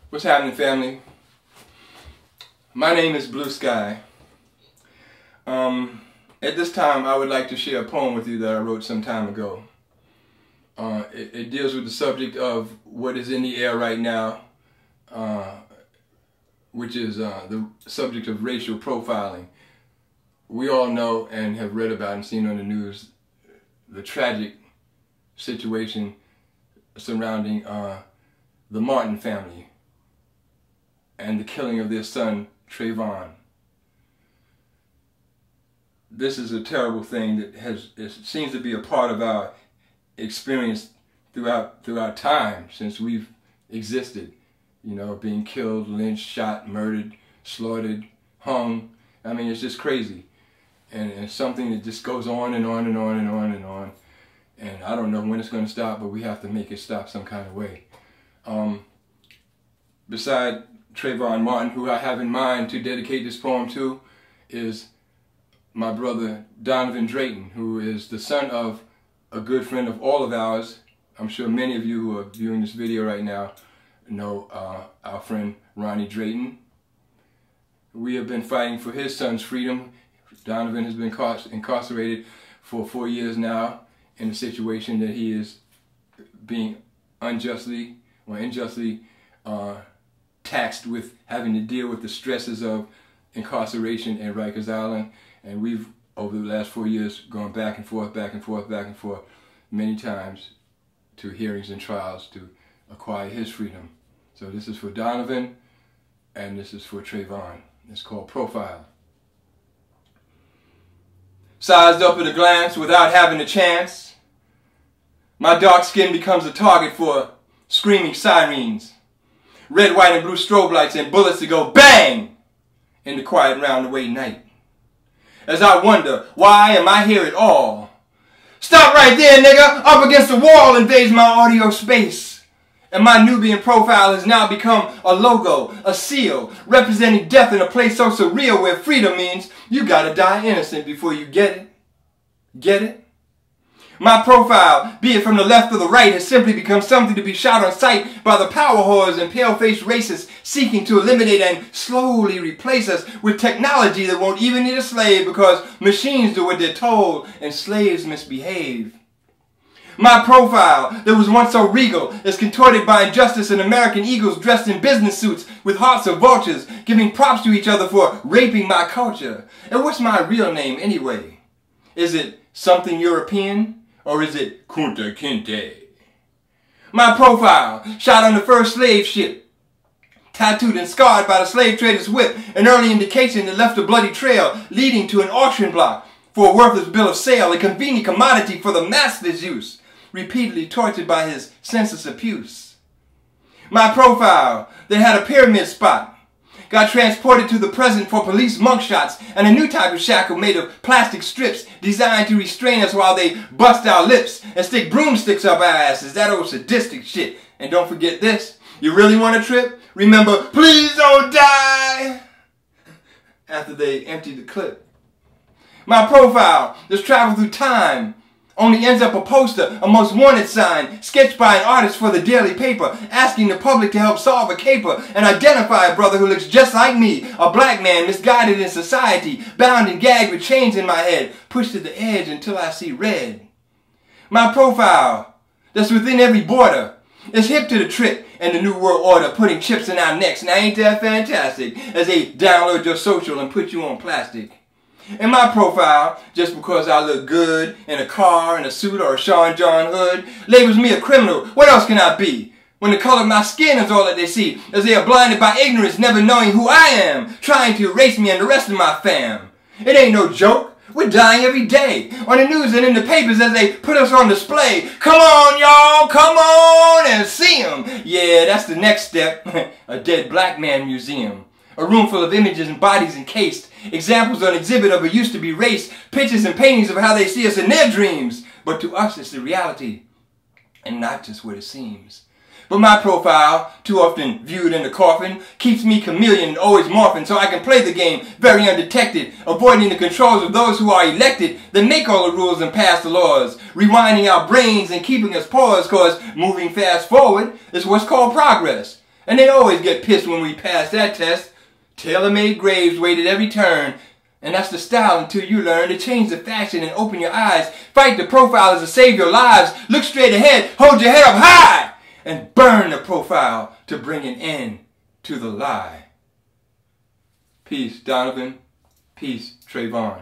What's happening, family? My name is Blue Sky. At this time, I would like to share a poem with you that I wrote some time ago. It deals with the subject of what is in the air right now, which is the subject of racial profiling. We all know and have read about and seen on the news the tragic situation surrounding the Martin family and the killing of their son, TRAYVON. This is a terrible thing that it seems to be a part of our experience throughout time since we've existed. You know, being killed, lynched, shot, murdered, slaughtered, hung. I mean, it's just crazy. And it's something that just goes on and on and on and on and on. And I don't know when it's going to stop, but we have to make it stop some kind of way. Beside TRAYVON Martin, who I have in mind to dedicate this poem to, is my brother DONOVAN DRAYTON, who is the son of a good friend of all of ours. I'm sure many of you who are viewing this video right now know our friend Ronnie Drayton. We have been fighting for his son's freedom. Donovan has been incarcerated for 4 years now in a situation that he is being unjustly or unjustly taxed with having to deal with the stresses of incarceration in Rikers Island. And we've, over the last 4 years, gone back and forth, back and forth, back and forth many times to hearings and trials to acquire his freedom. So this is for Donovan and this is for TRAYVON. It's called Profile. Sized up at a glance without having a chance, my dark skin becomes a target for screaming sirens, red, white, and blue strobe lights and bullets that go bang in the quiet round-the-way night. As I wonder, why am I here at all? Stop right there, nigga! Up against the wall invades my audio space. And my Nubian profile has now become a logo, a seal, representing death in a place so surreal where freedom means you gotta die innocent before you get it. Get it? My profile, be it from the left or the right, has simply become something to be shot on sight by the power whores and pale-faced racists seeking to eliminate and slowly replace us with technology that won't even need a slave because machines do what they're told and slaves misbehave. My profile, that was once so regal, is contorted by injustice and American eagles dressed in business suits with hearts of vultures, giving props to each other for raping my culture. And what's my real name anyway? Is it something European? Or is it Kunta Kinte? My profile, shot on the first slave ship, tattooed and scarred by the slave trader's whip, an early indication that left a bloody trail leading to an auction block for a worthless bill of sale, a convenient commodity for the master's use, repeatedly tortured by his senseless abuse. My profile, that had a pyramid spot, got transported to the present for police mugshots and a new type of shackle made of plastic strips designed to restrain us while they bust our lips and stick broomsticks up our asses. That old sadistic shit. And don't forget this. You really want a trip? Remember, please don't die! After they empty the clip. My profile, that's traveled through time, only ends up a poster, a most wanted sign, sketched by an artist for the daily paper, asking the public to help solve a caper and identify a brother who looks just like me, a black man misguided in society, bound and gagged with chains in my head, pushed to the edge until I see red. My profile, that's within every border, is hip to the trick and the New World Order, putting chips in our necks. Now ain't that fantastic, as they download your social and put you on plastic. In my profile, just because I look good in a car, in a suit, or a Sean John hood, labels me a criminal. What else can I be? When the color of my skin is all that they see, as they are blinded by ignorance, never knowing who I am, trying to erase me and the rest of my fam. It ain't no joke. We're dying every day, on the news and in the papers as they put us on display. Come on, y'all, come on and see 'em. Yeah, that's the next step, a dead black man museum. A room full of images and bodies encased, examples on exhibit of a used-to-be race, pictures and paintings of how they see us in their dreams. But to us, it's the reality, and not just what it seems. But my profile, too often viewed in the coffin, keeps me chameleon and always morphing so I can play the game very undetected, avoiding the controls of those who are elected that make all the rules and pass the laws, rewinding our brains and keeping us paused, cause moving fast forward is what's called progress. And they always get pissed when we pass that test. Tailor-made graves wait at every turn. And that's the style until you learn to change the fashion and open your eyes. Fight the profilers to save your lives. Look straight ahead, hold your head up high, and burn the profile to bring an end to the lie. Peace, Donovan. Peace, TRAYVON.